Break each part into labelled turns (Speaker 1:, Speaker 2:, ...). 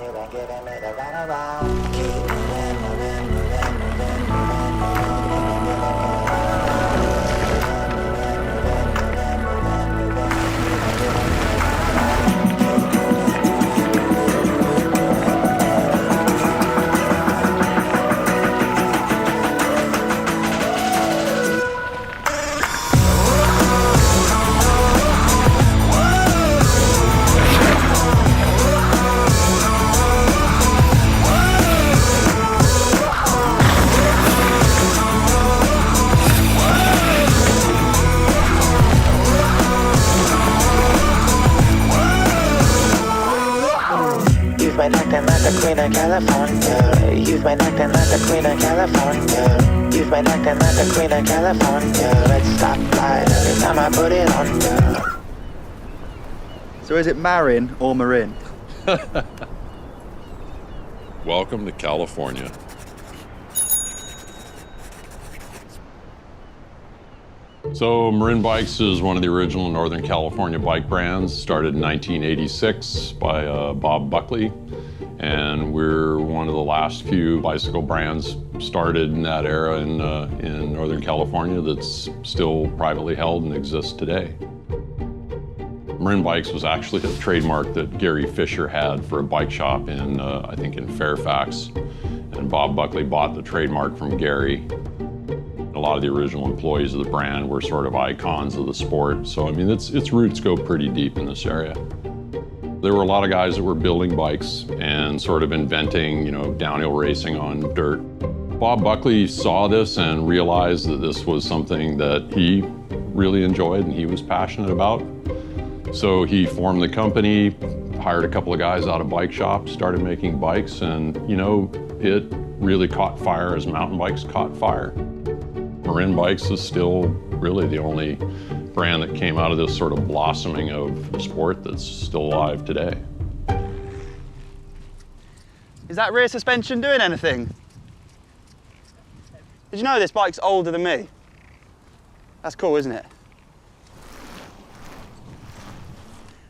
Speaker 1: You've been giving me the runaround. Keep moving, moving, moving, moving, moving, moving, You've been acting like the Queen of California. You've been acting like the Queen of California. You've been acting like the Queen of California. Let's stop light every time I put it on you.
Speaker 2: So is it Marin or Marin?
Speaker 3: Welcome to California. So Marin Bikes is one of the original Northern California bike brands, started in 1986 by Bob Buckley, and we're one of the last few bicycle brands started in that era in Northern California that's still privately held and exists today. Marin Bikes was actually a trademark that Gary Fisher had for a bike shop in, I think in Fairfax, and Bob Buckley bought the trademark from Gary. A lot of the original employees of the brand were sort of icons of the sport. So, I mean, its roots go pretty deep in this area. There were a lot of guys that were building bikes and sort of inventing, you know, downhill racing on dirt. Bob Buckley saw this and realized that this was something that he really enjoyed and he was passionate about. So he formed the company, hired a couple of guys out of bike shops, started making bikes, and, you know, it really caught fire as mountain bikes caught fire. Marin Bikes is still really the only brand that came out of this sort of blossoming of the sport that's still alive today.
Speaker 2: Is that rear suspension doing anything? Did you know this bike's older than me? That's cool, isn't it?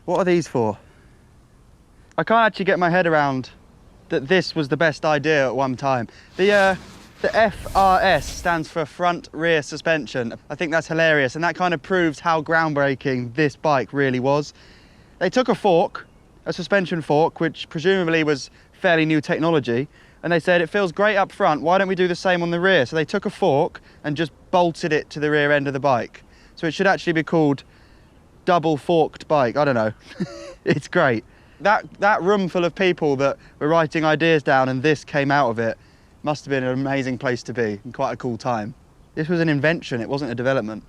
Speaker 2: What are these for? I can't actually get my head around that this was the best idea at one time. The FRS stands for front rear suspension. I think that's hilarious, and that kind of proves how groundbreaking this bike really was. They took a fork, a suspension fork, which presumably was fairly new technology, and they said it feels great up front, why don't we do the same on the rear? So they took a fork and just bolted it to the rear end of the bike. So it should actually be called double forked bike, I don't know. It's great. That room full of people that were writing ideas down and this came out of it must have been an amazing place to be and quite a cool time. This was an invention, it wasn't a development.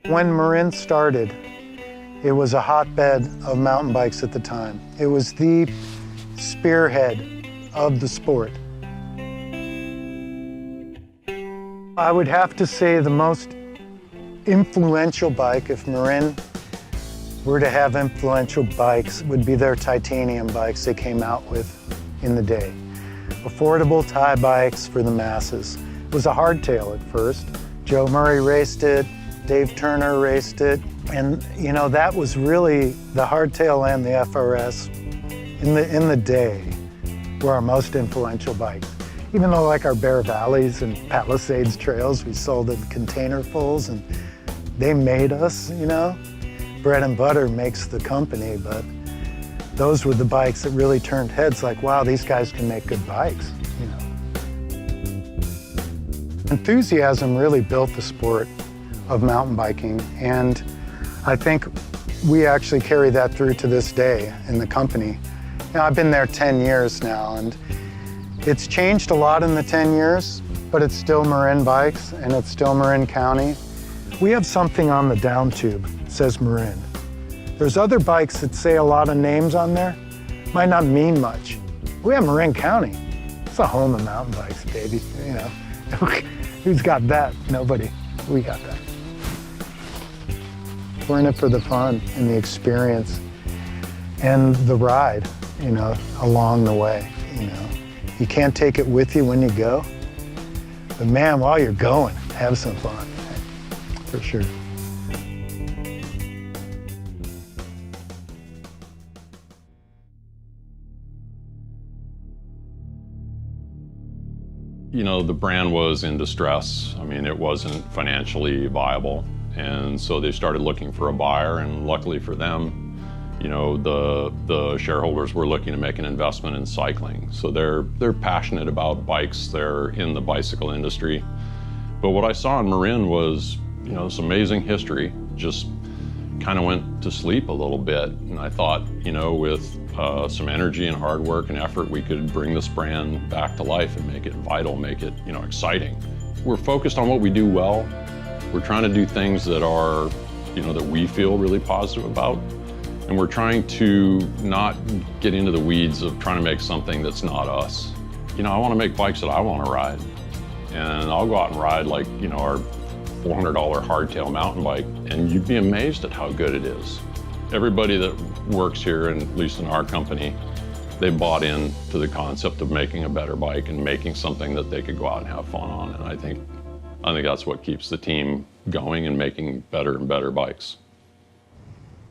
Speaker 4: When Marin started, it was a hotbed of mountain bikes at the time. It was the spearhead of the sport. I would have to say the most influential bike, if Marin were to have influential bikes, would be their titanium bikes they came out with in the day. Affordable tie bikes for the masses. It was a hardtail at first. Joe Murray raced it, Dave Turner raced it, and you know, that was really the hardtail and the FRS in the day were our most influential bikes. Even though like our Bear Valleys and Palisades trails, we sold in containerfuls and they made us, you know. Bread and butter makes the company, but those were the bikes that really turned heads like, wow, these guys can make good bikes, you know. Enthusiasm really built the sport of mountain biking, and I think we actually carry that through to this day in the company. You know, I've been there 10 years now, and it's changed a lot in the 10 years, but it's still Marin Bikes, and it's still Marin County. We have something on the down tube that says Marin. There's other bikes that say a lot of names on there, might not mean much. We have Marin County. It's a home of mountain bikes, baby, you know. Who's got that? Nobody. We got that. We're in it for the fun and the experience and the ride, you know, along the way, you know. You can't take it with you when you go, but man, while you're going, have some fun, for sure.
Speaker 3: you know, the brand was in distress. I mean, it wasn't financially viable. And so they started looking for a buyer, and luckily for them, you know, the shareholders were looking to make an investment in cycling. So they're passionate about bikes. They're in the bicycle industry. But what I saw in Marin was, you know, this amazing history just kind of went to sleep a little bit. And I thought, you know, with some energy and hard work and effort, we could bring this brand back to life and make it vital, make it, you know, exciting. We're focused on what we do well. We're trying to do things that are, you know, that we feel really positive about. And we're trying to not get into the weeds of trying to make something that's not us. You know, I want to make bikes that I want to ride. And I'll go out and ride like, you know, our $400 hardtail mountain bike, and you'd be amazed at how good it is. Everybody that works here, and at least in our company, they bought into the concept of making a better bike and making something that they could go out and have fun on. And I think that's what keeps the team going and making better and better bikes.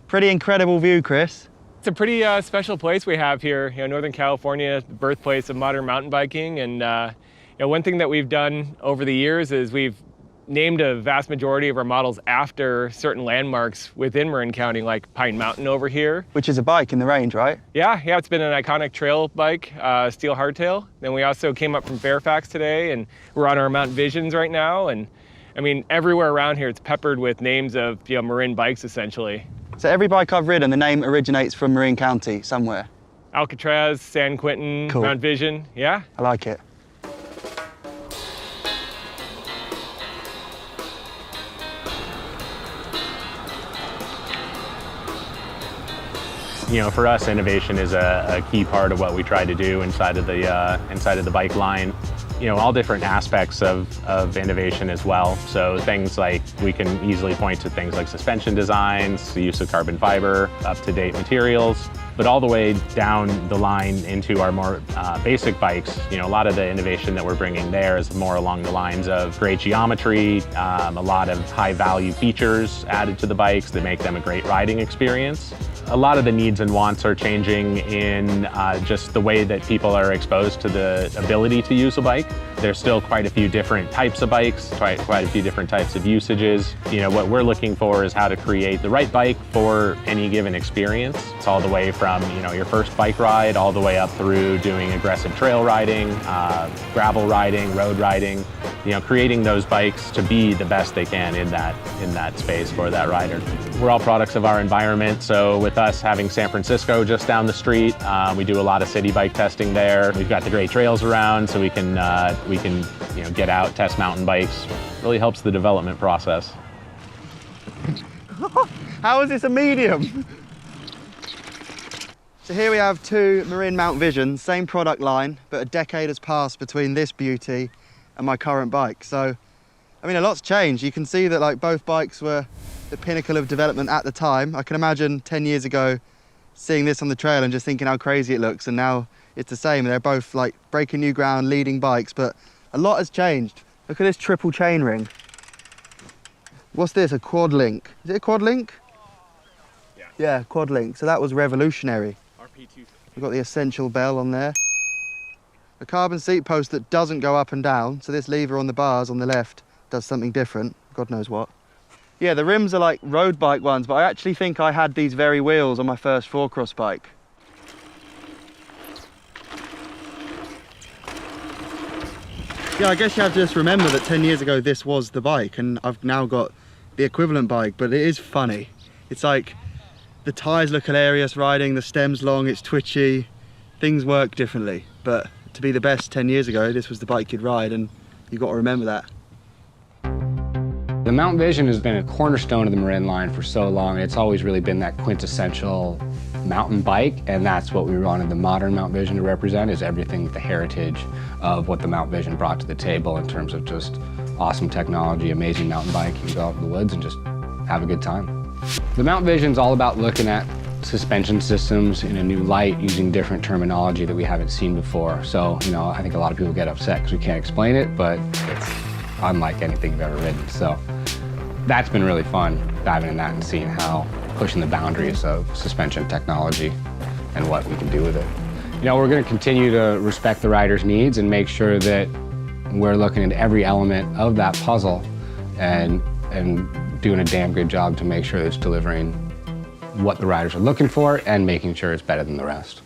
Speaker 2: Pretty incredible view, Chris.
Speaker 5: It's a pretty special place we have here, you know, Northern California, the birthplace of modern mountain biking. And you know, one thing that we've done over the years is we've named a vast majority of our models after certain landmarks within Marin County, like Pine Mountain over here.
Speaker 2: Which is a bike in the range, right?
Speaker 5: Yeah, it's been an iconic trail bike, steel hardtail. Then we also came up from Fairfax today, and we're on our Mount Visions right now. And I mean, everywhere around here, it's peppered with names of, you know, Marin bikes, essentially.
Speaker 2: So every bike I've ridden, the name originates from Marin County somewhere.
Speaker 5: Alcatraz, San Quentin,
Speaker 2: cool.
Speaker 5: Mount Vision, yeah.
Speaker 2: I like it.
Speaker 6: You know, for us, innovation is a key part of what we try to do inside of the bike line. You know, all different aspects of innovation as well. So things like, we can easily point to things like suspension designs, the use of carbon fiber, up-to-date materials, but all the way down the line into our more basic bikes. You know, a lot of the innovation that we're bringing there is more along the lines of great geometry, a lot of high-value features added to the bikes that make them a great riding experience. A lot of the needs and wants are changing in just the way that people are exposed to the ability to use a bike. There's still quite a few different types of bikes, quite a few different types of usages. You know, what we're looking for is how to create the right bike for any given experience. It's all the way from, you know, your first bike ride all the way up through doing aggressive trail riding, gravel riding, road riding. You know, creating those bikes to be the best they can in that space for that rider. We're all products of our environment, so with us having San Francisco just down the street, we do a lot of city bike testing there. We've got the great trails around, so we can you know, get out, test mountain bikes. Really helps the development process.
Speaker 2: How is this a medium? So here we have two Marin Mount Visions, same product line, but a decade has passed between this beauty and my current bike. So, I mean, a lot's changed. You can see that like both bikes were the pinnacle of development at the time. I can imagine 10 years ago seeing this on the trail and just thinking how crazy it looks, and now it's the same. They're both like breaking new ground, leading bikes, but a lot has changed. Look at this triple chain ring. What's this, a quad link? Is it a quad link? Yeah, quad link. So that was revolutionary. We've got the Essential bell on there. A carbon seat post that doesn't go up and down, so this lever on the bars on the left does something different, God knows what. Yeah, the rims are like road bike ones, but I actually think I had these very wheels on my first four-cross bike. Yeah, I guess you have to just remember that 10 years ago this was the bike, and I've now got the equivalent bike, but it is funny. It's like, the tyres look hilarious riding, the stem's long, it's twitchy, things work differently, but to be the best 10 years ago, this was the bike you'd ride, and you've got to remember that.
Speaker 7: The Mount Vision has been a cornerstone of the Marin line for so long. It's always really been that quintessential mountain bike, and that's what we wanted the modern Mount Vision to represent, is everything with the heritage of what the Mount Vision brought to the table in terms of just awesome technology, amazing mountain bike. You can go out in the woods and just have a good time. The Mount Vision's all about looking at suspension systems in a new light using different terminology that we haven't seen before. So, you know, I think a lot of people get upset because we can't explain it, but it's unlike anything we've ever ridden. So that's been really fun, diving in that and seeing how pushing the boundaries of suspension technology and what we can do with it. You know, we're going to continue to respect the rider's needs and make sure that We're looking at every element of that puzzle and doing a damn good job to make sure it's delivering what the riders are looking for and making sure it's better than the rest.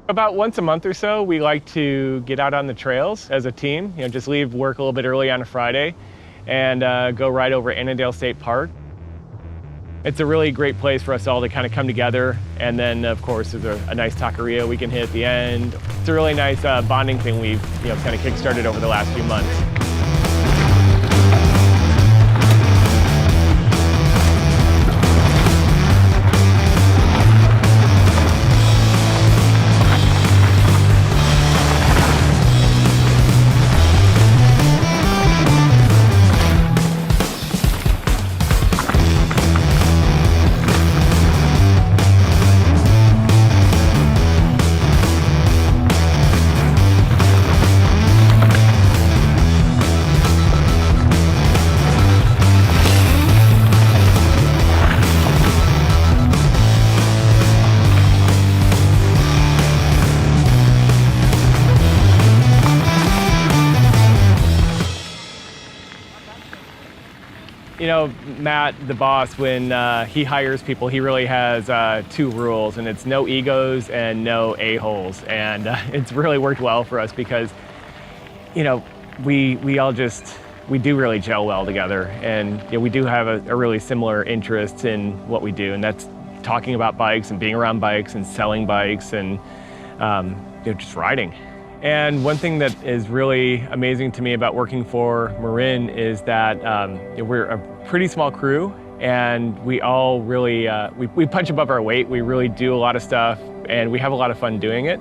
Speaker 5: About once a month or so, we like to get out on the trails as a team. Just leave work a little bit early on a Friday and go ride over Annandale State Park. It's a really great place for us all to kind of come together, and then of course there's a nice taqueria we can hit at the end. It's a really nice bonding thing we've kind of kick-started over the last few months. Matt, the boss, when he hires people, he really has two rules, and it's no egos and no a-holes. And it's really worked well for us because, we do really gel well together, and we do have a really similar interest in what we do, and that's talking about bikes and being around bikes and selling bikes and just riding. And one thing that is really amazing to me about working for Marin is that we're a pretty small crew, and we all really, we punch above our weight. We really do a lot of stuff, and we have a lot of fun doing it.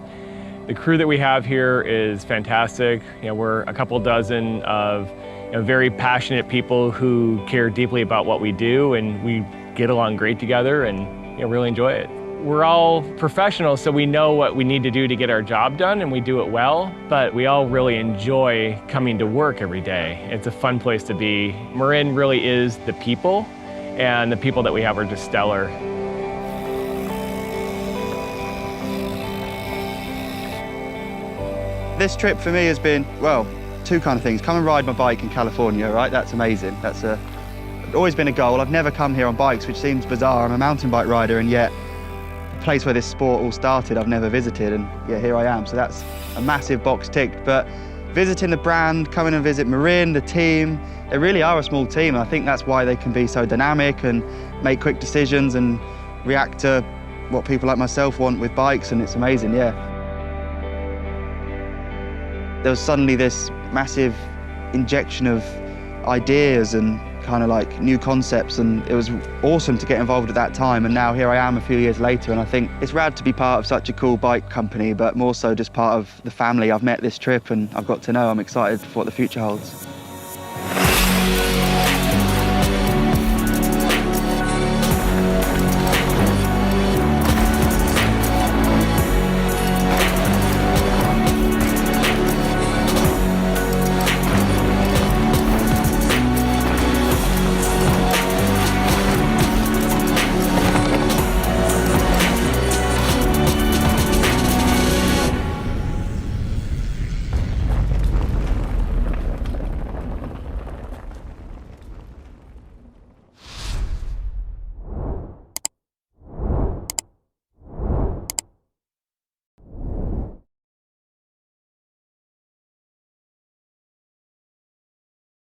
Speaker 5: The crew that we have here is fantastic. We're a couple dozen of very passionate people who care deeply about what we do, and we get along great together and really enjoy it. We're all professionals, so we know what we need to do to get our job done, and we do it well, but we all really enjoy coming to work every day. It's a fun place to be. Marin really is the people, and the people that we have are just stellar.
Speaker 2: This trip for me has been, well, two kind of things. Come and ride my bike in California, right? That's amazing. That's always been a goal. I've never come here on bikes, which seems bizarre. I'm a mountain bike rider, and yet place where this sport all started I've never visited, and yeah, here I am. So that's a massive box ticked. But visiting the brand, coming and visit Marin, the team, they really are a small team. I think that's why they can be so dynamic and make quick decisions and react to what people like myself want with bikes, and it's amazing, yeah. There was suddenly this massive injection of ideas and kind of like new concepts, and it was awesome to get involved at that time. And now here I am a few years later, and I think it's rad to be part of such a cool bike company, but more so just part of the family I've met this trip and I've got to know. I'm excited for what the future holds.